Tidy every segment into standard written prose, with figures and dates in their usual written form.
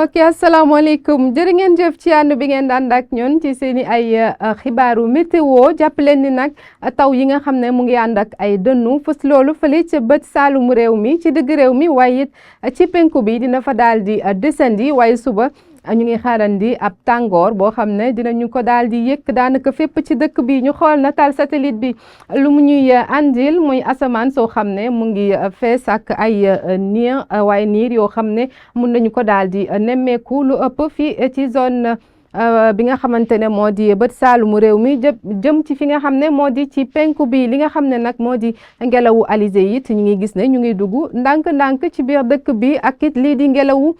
mbokk yi asalaamaaleykum jërë ngeen jëf ci ànd bi ngeen daan ak ñun ci seeni ay xibaaru météo jàpp leen ni nag taw yi nga xam ne mu ngi ànd ak ay dënnu fës loolu fële ca bët saalumu réew mi ci digg réew mi waaye it ci penku bi dina fa daal di descendi waaye suba ñu ngi xaarandi ab tàngoor boo xam ne dinañu ko daal di yëkk daanaka fépp ci dëkk bi ñu xool nataal satellite bi lu mu ñuy andil muy asamaan soo xam ne mu ngi fees ak ay niir waaye niir yoo xam ne mun nañu ko daal di nemmeeku lu ëpp fii ci zone bi nga xamante ne moo di bët saalumu réew mi jëm ci fi nga xam ne moo di ci penku bi li nga xam ne nag moo di ngelawu alizé it ñu ngi gis ne ñu ngi dugg ndànk-ndànk ci biir dëkk bi ak it lii di ngelawu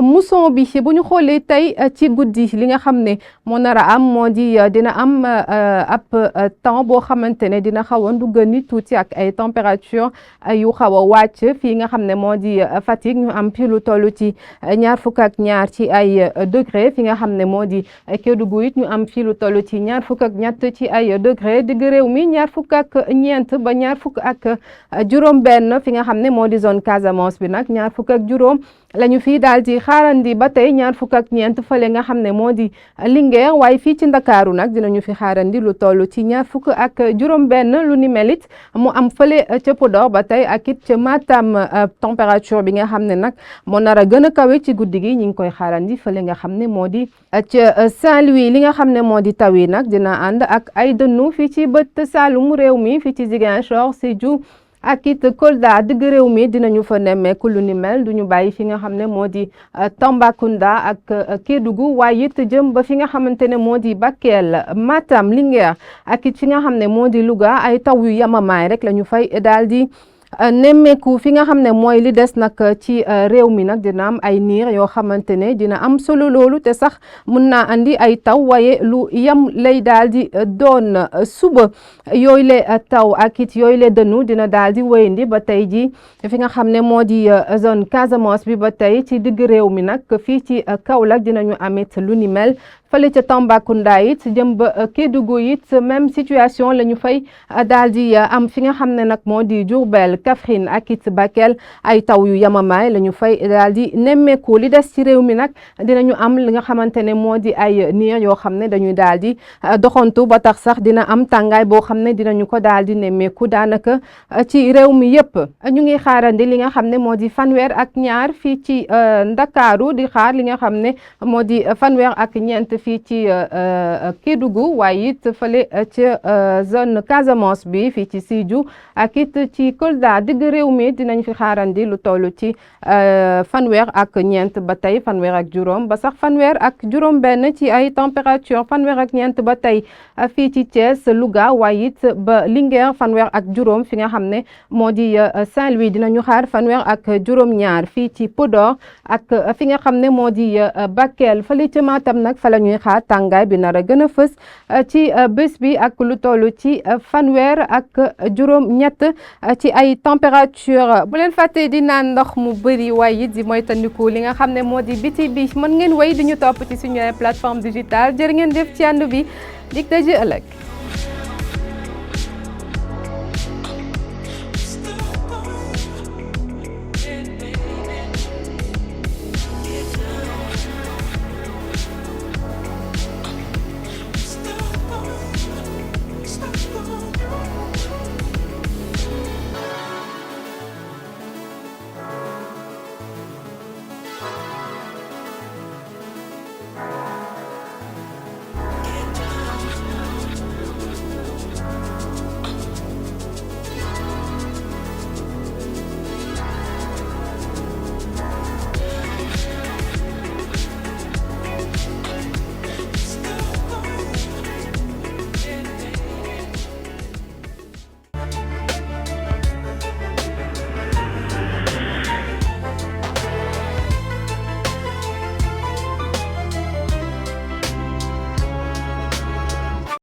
mousson bi bu ñu xoolee tey ci guddi li nga xam ne moo nar a am moo di dina am ab temps boo xamante ne dina xaw a nduggani tuuti ak ay température yu xaw a wàcc fii nga xam ne moo di Fatick ñu am fi lu toll ci 22 ci ay degré fi nga xam ne moo di Kédougou it ñu am fi lu toll ci 23 ci ay degré digg réew mi 24 ba 25 fi nga xam ne moo di zone Casamance bi nag 25 lañu fii daal di xaarandi ba tey 24 fële nga xam ne moo di Linguère waaye fii ci Ndakaaru nag dinañu fi xaarandi lu toll ci 26 lu ni melit mu am fële ca Podor ba tey ak it ca Matam température bi nga xam ne nag moo nar a gën a kawe ci guddi gi ñu ngi koy xaarandi fële nga xam ne moo di ca Saint-Louis li nga xam ne moo di taw yi nag dina ànd ak ay dënnu fii ci bët Saalum réew mi fii ci Ziguinchor Sédhiou ak it Kolda digg réew mi dinañu fa nemmeeku lu ni mel duñu bàyyi fi nga xam ne moo di Tambacounda ak Kédougou waaye it jëm ba fi nga xamante ne moo di Bakel Matam Linguère ak it fi nga xam ne moo di Louga ay taw yu yamamaay rek la ñu fay daal di nemmeeku fi nga xam ne mooy li des nag ci réew mi nag dina am ay niir yoo xamante ne dina am solo loolu te sax mun naa andi ay taw waaye lu yam lay daal di doon suba yooyu le taw ak it yooyu le dënnu dina daal di wéyandi ba tey ji fi nga xam ne moo di zone Casamance bi ba tey ci digg réew mi nag fii ci Kaolack dinañu amit lu ni mel fële ca Tambacounda it jëm ba Kédougou it même situation la ñu fay daal di am fi nga xam ne nag moo di Diourbel Kaffrine ak it Bakel ay taw yu yamamaay la ñu fay daal di nemmeeku li des ci réew mi nag dinañu am li nga xamante ne moo di ay niir yoo xam ne dañuy daal di doxantu ba tax sax dina am tàngaay boo xam ne dinañu ko daal di nemmeeku daanaka ci réew mi yëpp ñu ngi xaarandi li nga xam ne moo di 32 fii ci Ndakaaru di xaar li nga xam ne moo di 34 fii ci Kédougou waaye it fële ci zone Casamance bi fii ci Sédhiou ak it ci Kolda digg réew mi dinañ fi xaarandi lu toll ci 34 ba tey 35 ba sax 35 ci ay température 34 ba tey fii ci Thiès Louga waaye it ba Linguère 35 fi nga xam ne moo di Saint-Louis dinañu xaar 32 fii ci Podor ak fi nga xam ne moo di Bakel fële ci Matam nag fa la ñuy xaar tàngaay bi nar a gën a fës ci bés bi ak lu toll ci 37 ci ay température bu leen fàttee di naan ndox mu bëri waaye it di moytandiku li nga xam ne moo di biti bi mën ngeen wéy di ñu topp ci suñu plateforme digitale jërë ngeen def ci ànd bi dig daje ëllëg